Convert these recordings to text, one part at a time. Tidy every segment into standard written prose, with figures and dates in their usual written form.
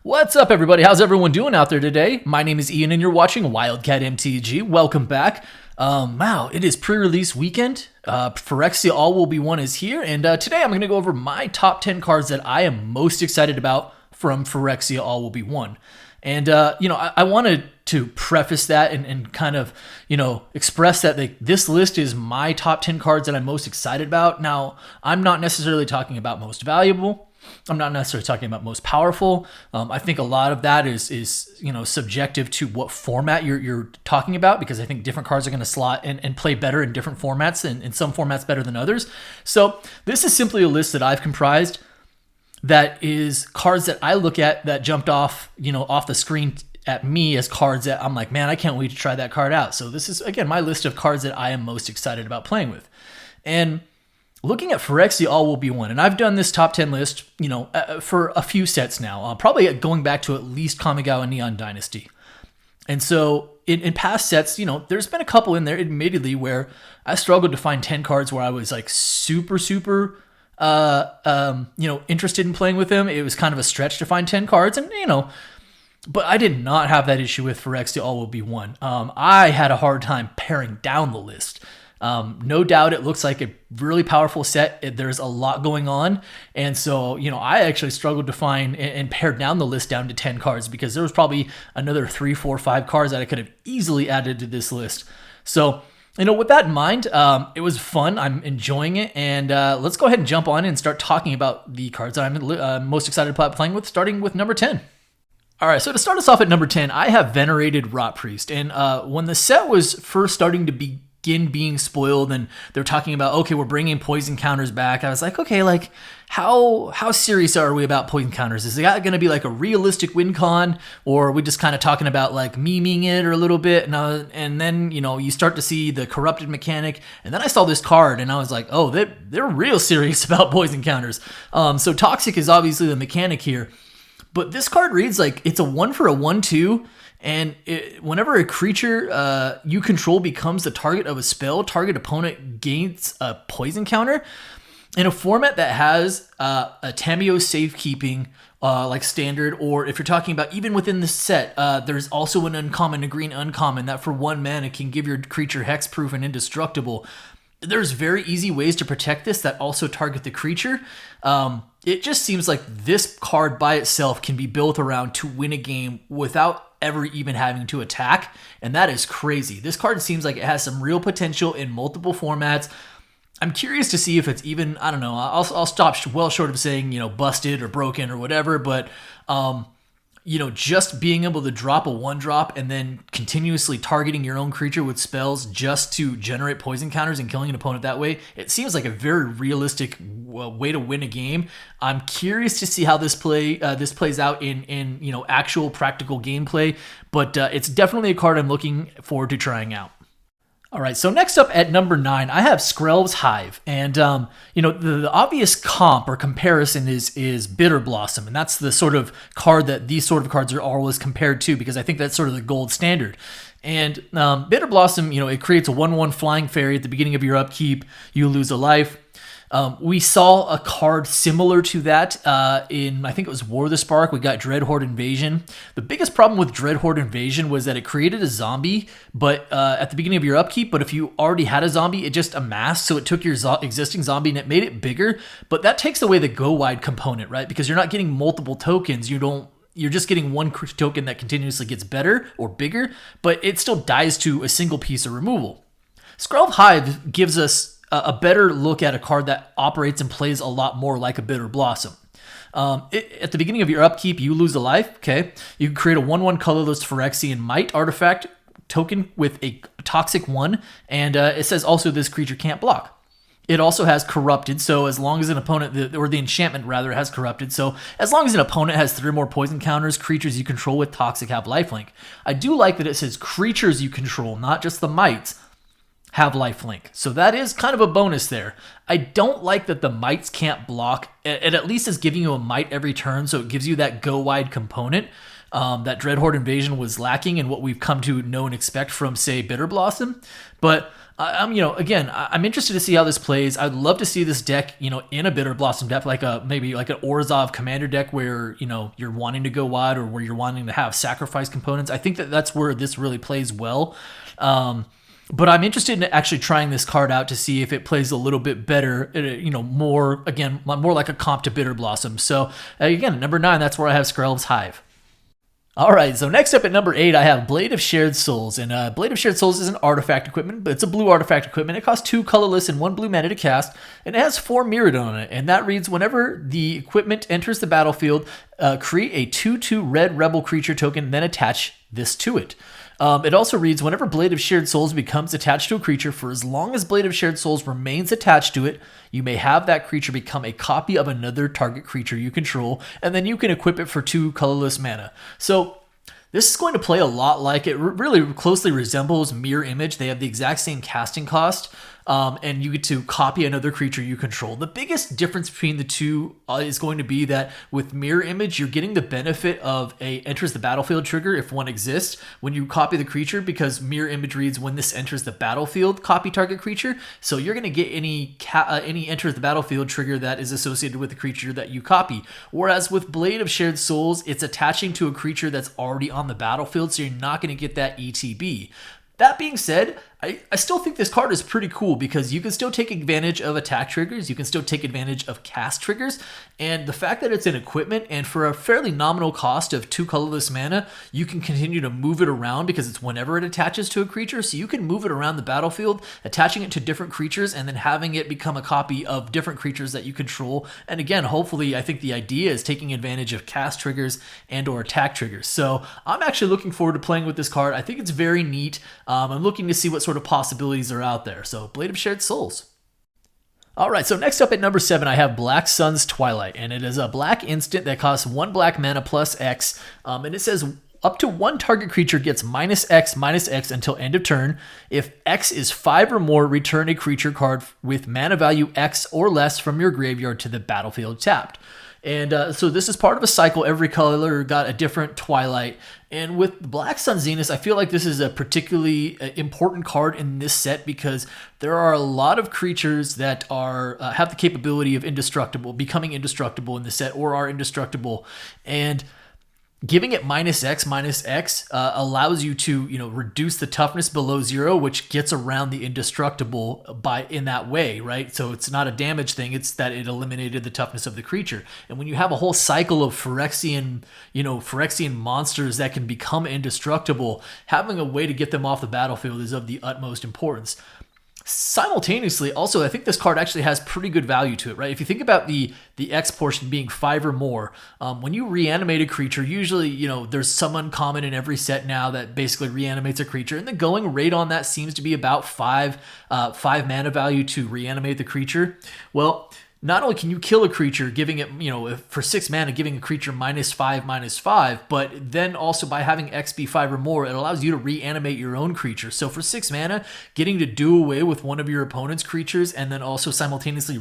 What's up, everybody? How's everyone doing out there today? My name is Ian, and you're watching Wildcat MTG. Welcome back. Wow, it is pre-release weekend. Phyrexia AWBO is here, and today I'm going to go over my top 10 cards that I am most excited about from Phyrexia AWBO. And, I wanted to preface that and kind of, express that this list is my top 10 cards that I'm most excited about. Now, I'm not necessarily talking about most valuable. I'm not necessarily talking about most powerful. I think a lot of that is subjective to what format you're talking about, because I think different cards are going to slot and play better in different formats, and in some formats better than others. So this is simply a list that I've comprised that is cards that I look at that jumped off the screen at me as cards that I'm like, man, I can't wait to try that card out. So this is, again, my list of cards that I am most excited about playing with. And looking at Phyrexia AWBO, and I've done this top 10 list, for a few sets now, probably going back to at least Kamigawa and Neon Dynasty. And so in past sets, there's been a couple in there, admittedly, where I struggled to find 10 cards where I was like super interested in playing with them. It was kind of a stretch to find 10 cards, and but I did not have that issue with Phyrexia AWBO. I had a hard time paring down the list. No doubt it looks like a really powerful set. There's a lot going on. And so, I actually struggled to find and pare down the list down to 10 cards, because there was probably another 3, 4, 5 cards that I could have easily added to this list. So, with that in mind, it was fun. I'm enjoying it. And let's go ahead and jump on in and start talking about the cards that I'm most excited about playing with, starting with number 10. All right, so to start us off at number 10, I have Venerated Rot Priest. And when the set was first starting to begin being spoiled, and they're talking about, okay, we're bringing poison counters back, I was like, okay, like how serious are we about poison counters? Is it going to be like a realistic win con, or are we just kind of talking about like memeing it or a little bit? And then you start to see the corrupted mechanic, and then I saw this card and I was like, oh, they're real serious about poison counters. So toxic is obviously the mechanic here, but this card reads like it's a 1 for a 1/2. And whenever a creature you control becomes the target of a spell, target opponent gains a poison counter. In a format that has a Tamiyo safekeeping like standard, or if you're talking about even within the set, there's also an uncommon, a green uncommon, that for 1 mana can give your creature hexproof and indestructible. There's very easy ways to protect this that also target the creature. It just seems like this card by itself can be built around to win a game without ever even having to attack, and that is crazy. This card seems like it has some real potential in multiple formats. I'm curious to see if it's even, I don't know, I'll stop well short of saying, busted or broken or whatever, but just being able to drop a 1-drop and then continuously targeting your own creature with spells just to generate poison counters and killing an opponent that way, it seems like a very realistic way to win a game. I'm curious to see how this plays out in actual practical gameplay, but it's definitely a card I'm looking forward to trying out. All right, so next up at number 9, I have Skrels Hive. And, the obvious comp or comparison is Bitter Blossom. And that's the sort of card that these sort of cards are always compared to, because I think that's sort of the gold standard. And Bitter Blossom, it creates a 1/1 flying fairy at the beginning of your upkeep. You lose a life. We saw a card similar to that in, I think it was War of the Spark. We got Dreadhorde Invasion. The biggest problem with Dreadhorde Invasion was that it created a zombie, but at the beginning of your upkeep. But if you already had a zombie, it just amassed. So it took your existing zombie and it made it bigger. But that takes away the go wide component, right? Because you're not getting multiple tokens. You're just getting one token that continuously gets better or bigger, but it still dies to a single piece of removal. Skrels Hive gives us a better look at a card that operates and plays a lot more like a Bitter Blossom. At the beginning of your upkeep, you lose a life. Okay, you can create a 1/1 colorless Phyrexian Might artifact token with a toxic 1, and it says also this creature can't block. It also has Corrupted, so as long as an opponent, or the enchantment rather, has Corrupted, so as long as an opponent has 3 or more poison counters, creatures you control with toxic have lifelink. I do like that it says creatures you control, not just the mites have lifelink. So that is kind of a bonus there. I don't like that the mites can't block. It at least is giving you a mite every turn, so it gives you that go wide component that Dreadhorde Invasion was lacking and what we've come to know and expect from, say, Bitter Blossom. But I'm interested to see how this plays. I'd love to see this deck, in a Bitter Blossom deck, maybe like an Orzhov commander deck where, you're wanting to go wide or where you're wanting to have sacrifice components. I think that's where this really plays well. But I'm interested in actually trying this card out to see if it plays a little bit better, more like a comp to Bitter Blossom. So again, at number 9, that's where I have Skrels Hive. All right, so next up at number 8, I have Blade of Shared Souls. And Blade of Shared Souls is an artifact equipment, but it's a blue artifact equipment. It costs 2 colorless and 1 blue mana to cast, and it has 4 mirrored on it. And that reads, whenever the equipment enters the battlefield, create a 2/2 red rebel creature token, then attach this to it. It also reads, whenever Blade of Shared Souls becomes attached to a creature, for as long as Blade of Shared Souls remains attached to it, you may have that creature become a copy of another target creature you control, and then you can equip it for 2 colorless mana. So this is going to play a lot like, it really closely resembles Mirror Image. They have the exact same casting cost, and you get to copy another creature you control. The biggest difference between the two is going to be that with Mirror Image, you're getting the benefit of a enters the battlefield trigger if one exists when you copy the creature, because Mirror Image reads when this enters the battlefield, copy target creature. So you're going to get any enters the battlefield trigger that is associated with the creature that you copy. Whereas with Blade of Shared Souls, it's attaching to a creature that's already on the battlefield, so you're not going to get that ETB. That being said, I still think this card is pretty cool because you can still take advantage of attack triggers, you can still take advantage of cast triggers, and the fact that it's an equipment and for a fairly nominal cost of 2 colorless mana, you can continue to move it around because it's whenever it attaches to a creature, so you can move it around the battlefield, attaching it to different creatures and then having it become a copy of different creatures that you control. And again, hopefully, I think the idea is taking advantage of cast triggers and or attack triggers. So I'm actually looking forward to playing with this card. I think it's very neat. I'm looking to see what sort of possibilities are out there. So Blade of Shared Souls. All right, so next up at number 7, I have Black Sun's Twilight, and it is a black instant that costs 1 black mana plus X, and it says up to 1 target creature gets -X until end of turn. If X is 5 or more, return a creature card with mana value X or less from your graveyard to the battlefield tapped. And so this is part of a cycle. Every color got a different Twilight. And with Black Sun Zenith, I feel like this is a particularly important card in this set because there are a lot of creatures that are have the capability of becoming indestructible in the set or are indestructible. And giving it -X allows you to, reduce the toughness below 0, which gets around the indestructible in that way, right? So it's not a damage thing; it's that it eliminated the toughness of the creature. And when you have a whole cycle of Phyrexian monsters that can become indestructible, having a way to get them off the battlefield is of the utmost importance. Simultaneously, also, I think this card actually has pretty good value to it, right? If you think about the X portion being 5 or more, when you reanimate a creature, usually, there's some uncommon in every set now that basically reanimates a creature, and the going rate on that seems to be about 5 mana value to reanimate the creature. Well, not only can you kill a creature, giving it, for 6 mana, giving a creature -5/-5, but then also by having X be 5 or more, it allows you to reanimate your own creature. So for 6 mana, getting to do away with one of your opponent's creatures and then also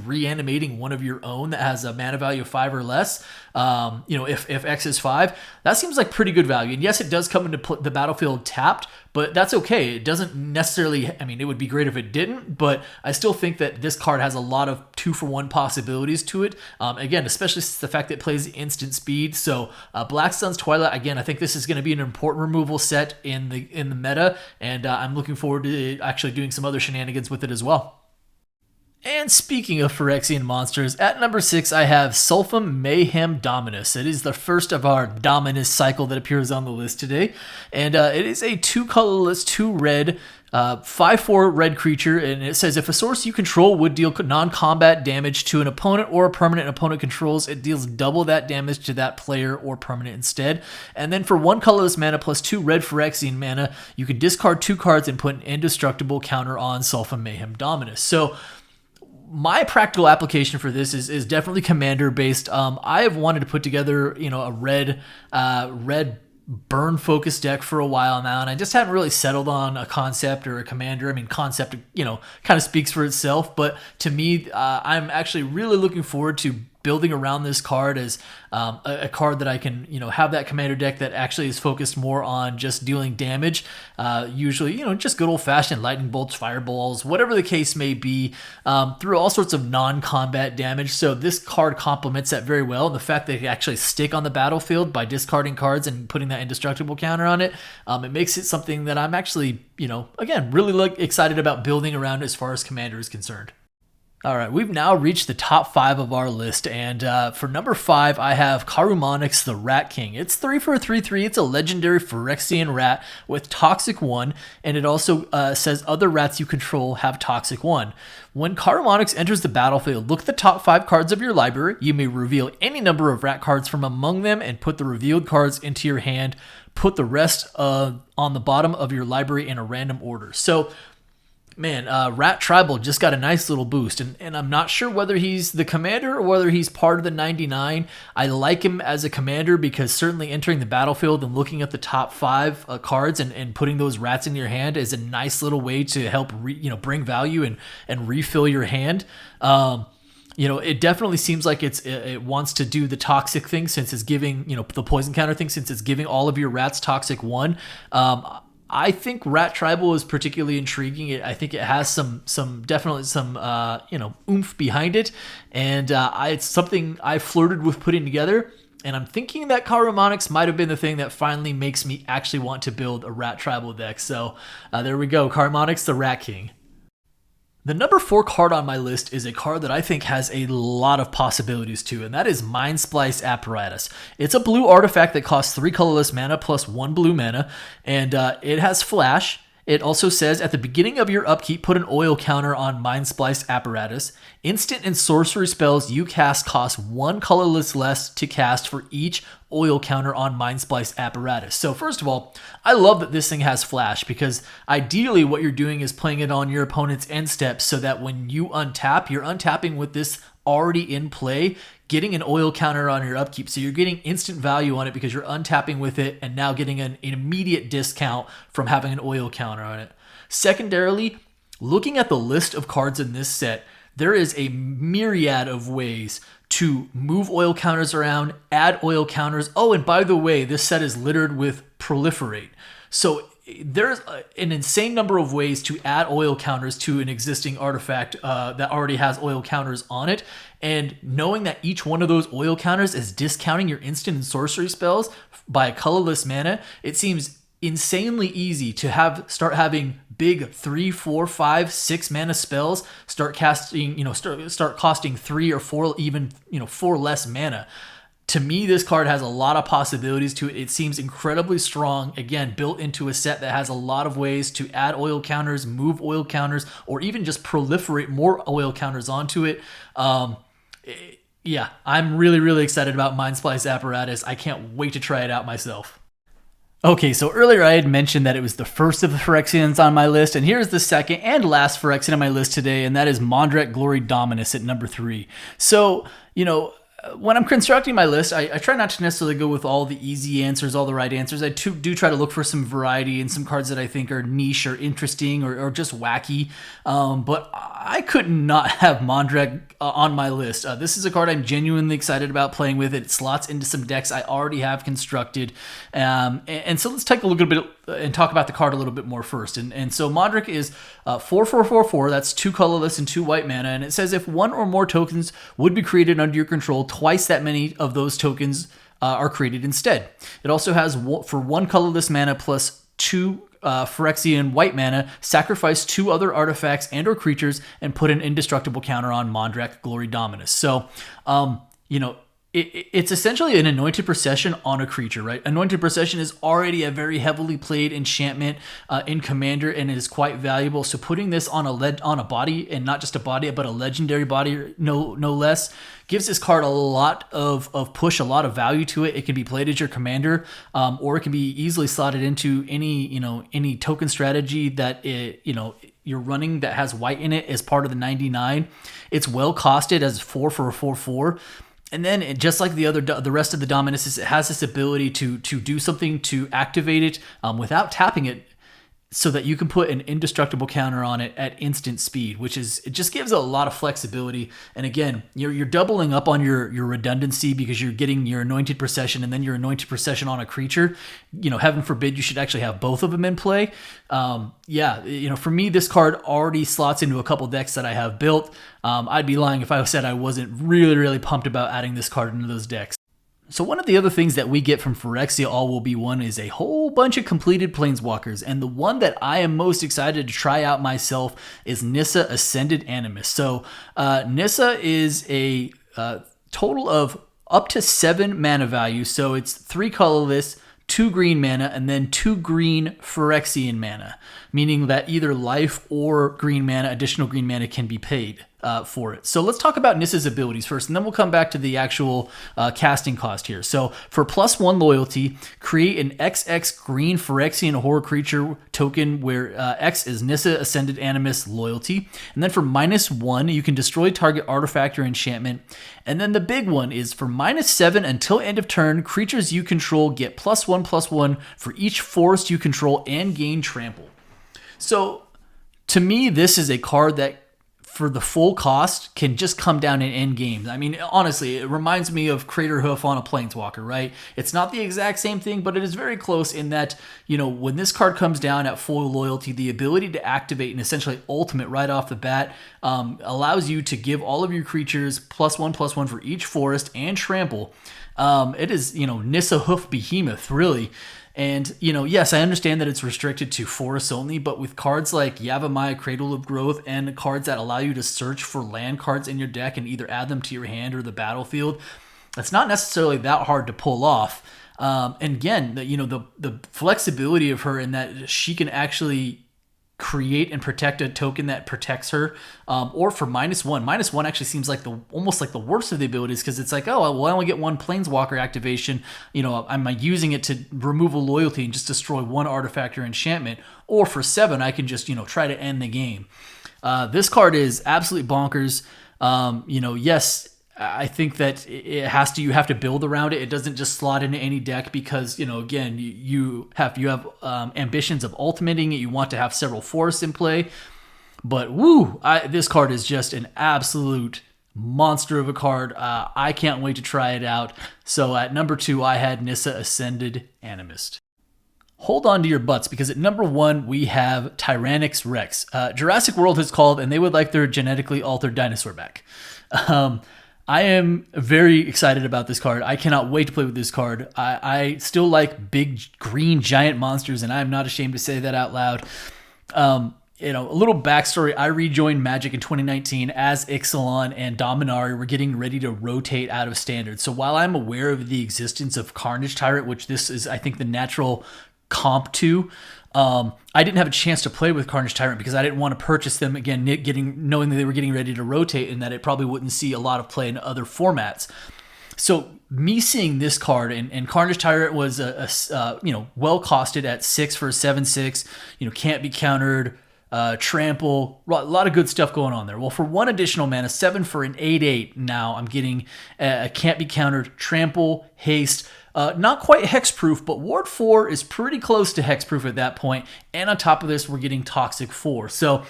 reanimating one of your own that has a mana value of 5 or less, if X is 5, that seems like pretty good value. And yes, it does come into the battlefield tapped, but that's okay. It doesn't necessarily, it would be great if it didn't, but I still think that this card has a lot of 2-for-1 possibilities to it. Again, especially since the fact that it plays instant speed. So Black Sun's Twilight, again, I think this is going to be an important removal set in the meta, and I'm looking forward to actually doing some other shenanigans with it as well. And speaking of Phyrexian monsters, at number 6, I have Sulfum Mayhem Dominus. It is the first of our Dominus cycle that appears on the list today. And it is a 2 colorless, 2 red, 5/4 red creature. And it says if a source you control would deal non-combat damage to an opponent or a permanent opponent controls, it deals double that damage to that player or permanent instead. And then for 1 colorless mana plus 2 red Phyrexian mana, you can discard 2 cards and put an indestructible counter on Sulfum Mayhem Dominus. So my practical application for this is definitely commander based. I have wanted to put together, a red burn focused deck for a while now, and I just haven't really settled on a concept or a commander. Concept, kind of speaks for itself, but to me, I'm actually really looking forward to building around this card as a card that I can, have that commander deck that actually is focused more on just dealing damage. Usually, just good old-fashioned lightning bolts, fireballs, whatever the case may be, through all sorts of non-combat damage. So this card complements that very well. And the fact that it can actually stick on the battlefield by discarding cards and putting that indestructible counter on it, it makes it something that I'm actually, again, really excited about building around as far as commander is concerned. All right, we've now reached the top 5 of our list, and for number 5, I have Karumanix The Rat King. It's 3 for a 3/3. It's a legendary Phyrexian rat with Toxic 1, and it also says other rats you control have Toxic 1. When Karumanix enters the battlefield, look at the top 5 cards of your library. You may reveal any number of rat cards from among them and put the revealed cards into your hand. Put the rest on the bottom of your library in a random order. So, man, Rat Tribal just got a nice little boost, and I'm not sure whether he's the commander or whether he's part of the 99. I like him as a commander because certainly entering the battlefield and looking at the top 5 cards and putting those rats in your hand is a nice little way to help bring value and refill your hand. It definitely seems like it wants to do the toxic thing since it's giving, the poison counter thing since it's giving all of your rats Toxic 1. I think Rat Tribal is particularly intriguing. I think it has some oomph behind it, and it's something I flirted with putting together. And I'm thinking that Karumanix might have been the thing that finally makes me actually want to build a Rat Tribal deck. So there we go, Karumanix the Rat King. The number 4 card on my list is a card that I think has a lot of possibilities too, and that is Spliced Apparatus. It's a blue artifact that costs 3 colorless mana plus 1 blue mana, and it has flash. It also says at the beginning of your upkeep, put an oil counter on Spliced Apparatus. Instant and sorcery spells you cast cost 1 colorless less to cast for each oil counter on Spliced Apparatus. So first of all, I love that this thing has flash because ideally what you're doing is playing it on your opponent's end steps so that when you untap, you're untapping with this already in play, getting an oil counter on your upkeep. So you're getting instant value on it because you're untapping with it and now getting an immediate discount from having an oil counter on it. Secondarily, looking at the list of cards in this set, there is a myriad of ways to move oil counters around, add oil counters. Oh, and by the way, this set is littered with proliferate. So there's an insane number of ways to add oil counters to an existing artifact that already has oil counters on it. And knowing that each one of those oil counters is discounting your instant and sorcery spells by a colorless mana, it seems insanely easy to start having big 3, 4, 5, 6 mana spells start casting, start costing 3 or 4, even 4 less mana. To me, this card has a lot of possibilities to it. It seems incredibly strong, again, built into a set that has a lot of ways to add oil counters, move oil counters, or even just proliferate more oil counters onto it. Yeah, I'm really, really excited about Spliced Apparatus. I can't wait to try it out myself. Okay, so earlier I had mentioned that it was the first of the Phyrexians on my list, and here's the second and last Phyrexian on my list today, and that is Modric Glory Dominus at number 3. So, when I'm constructing my list, I try not to necessarily go with all the easy answers, all the right answers. I do try to look for some variety and some cards that I think are niche or interesting or just wacky. But I could not have Modric on my list. This is a card I'm genuinely excited about playing with. It slots into some decks I already have constructed. And so let's take a look at a bit and talk about the card a little bit more first. And so Modric is 4/4/4/4. That's 2 colorless and 2 white mana. And it says if 1 or more tokens would be created under your control, twice that many of those tokens are created instead. It also has for 1 colorless mana plus 2 Phyrexian white mana, sacrifice 2 other artifacts and or creatures and put an indestructible counter on Modric Glory Dominus. So, it's essentially an Anointed Procession on a creature, right? Anointed Procession is already a very heavily played enchantment in Commander and it is quite valuable. So putting this on a body, and not just a body, but a legendary body, no less, gives this card a lot of push, a lot of value to it. It can be played as your commander, or it can be easily slotted into any token strategy that you're running that has white in it as part of the 99. It's well costed as 4 for a 4/4. And then, just like the rest of the Dominuses, it has this ability to do something to activate it without tapping it. so that you can put an indestructible counter on it at instant speed, which is, it just gives a lot of flexibility. And again, you're doubling up on your redundancy because you're getting your anointed procession and then your anointed procession on a creature. Heaven forbid you should actually have both of them in play. For me, this card already slots into a couple decks that I have built. I'd be lying if I said I wasn't really, really pumped about adding this card into those decks. So one of the other things that we get from Phyrexia AWBO is a whole bunch of completed Planeswalkers, and the one that I am most excited to try out myself is Nissa Ascended Animus. So Nissa is a total of up to 7 mana value, so it's 3 colorless, 2 green mana, and then 2 green Phyrexian mana, meaning that either life or green mana, additional green mana, can be paid for it. So let's talk about Nissa's abilities first, and then we'll come back to the actual casting cost here. So for +1 loyalty, create an XX green Phyrexian horror creature token where X is Nissa Ascended Animus loyalty. And then for -1, you can destroy target artifact or enchantment. And then the big one is for -7 until end of turn, creatures you control get +1/+1 for each forest you control and gain trample. So to me, this is a card that for the full cost can just come down in end games. I mean, honestly, it reminds me of Crater Hoof on a Planeswalker, right? It's not the exact same thing, but it is very close in that, when this card comes down at full loyalty, the ability to activate and essentially ultimate right off the bat allows you to give all of your creatures +1/+1 for each forest and trample. It is, Nissa Hoof Behemoth, really. And, yes, I understand that it's restricted to forests only, but with cards like Yavimaya Cradle of Growth and cards that allow you to search for land cards in your deck and either add them to your hand or the battlefield, it's not necessarily that hard to pull off. And again, the flexibility of her in that she can actually create and protect a token that protects her, or for -1 actually seems like almost like the worst of the abilities, because it's like, oh well, I only get 1 Planeswalker activation, I'm using it to remove a loyalty and just destroy 1 artifact or enchantment, or for 7 I can just try to end the game. This card is absolutely bonkers. Yes, I think that you have to build around it. It doesn't just slot into any deck because, again, you have ambitions of ultimating it. You want to have several forests in play. But this card is just an absolute monster of a card. I can't wait to try it out. So at number 2, I had Nissa Ascended Animist. Hold on to your butts, because at number 1, we have Tyrannix Rex. Jurassic World has called, and they would like their genetically altered dinosaur back. I am very excited about this card. I cannot wait to play with this card. I still like big green giant monsters, and I'm not ashamed to say that out loud. A little backstory. I rejoined Magic in 2019 as Ixalan and Dominaria were getting ready to rotate out of Standard. So while I'm aware of the existence of Carnage Tyrant, which this is, I think, the natural comp to, I didn't have a chance to play with Carnage Tyrant because I didn't want to purchase them again, knowing that they were getting ready to rotate and that it probably wouldn't see a lot of play in other formats. So me seeing this card, and Carnage Tyrant was well costed at 6 for a 7/6, can't be countered, trample, a lot of good stuff going on there. Well, for 1 additional mana, 7 for an 8/8, now I'm getting a can't be countered, trample, haste. Not quite hexproof, but Ward 4 is pretty close to hexproof at that point. And on top of this, we're getting Toxic 4. So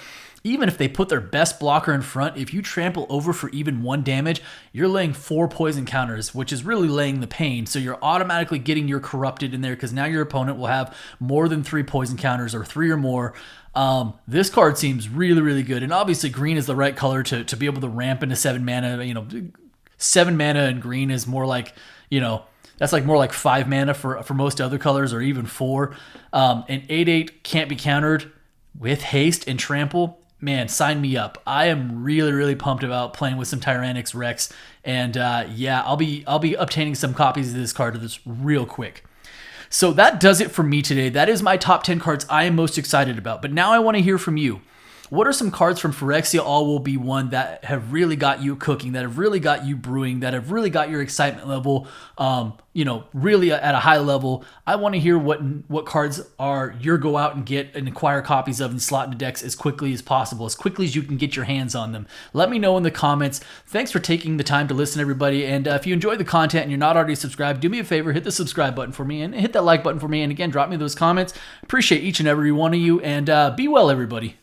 even if they put their best blocker in front, if you trample over for even 1 damage, you're laying 4 poison counters, which is really laying the pain. So you're automatically getting your Corrupted in there because now your opponent will have more than 3 poison counters or 3 or more. This card seems really, really good. And obviously green is the right color to be able to ramp into 7 mana. 7 mana and green is more like, that's like more like 5 mana for most other colors, or even 4. An 8/8 can't be countered with haste and trample. Man, sign me up. I am really, really pumped about playing with some Tyrannix Rex. And I'll be obtaining some copies of this card real quick. So that does it for me today. That is my top 10 cards I am most excited about. But now I want to hear from you. what are some cards from Phyrexia AWBO 1 that have really got you cooking, that have really got you brewing, that have really got your excitement level, really at a high level? I want to hear what cards are your go out and get and acquire copies of and slot into decks as quickly as possible, as quickly as you can get your hands on them. Let me know in the comments. Thanks for taking the time to listen, everybody. And if you enjoy the content and you're not already subscribed, do me a favor, hit the subscribe button for me and hit that like button for me. And again, drop me those comments. Appreciate each and every one of you. And be well, everybody.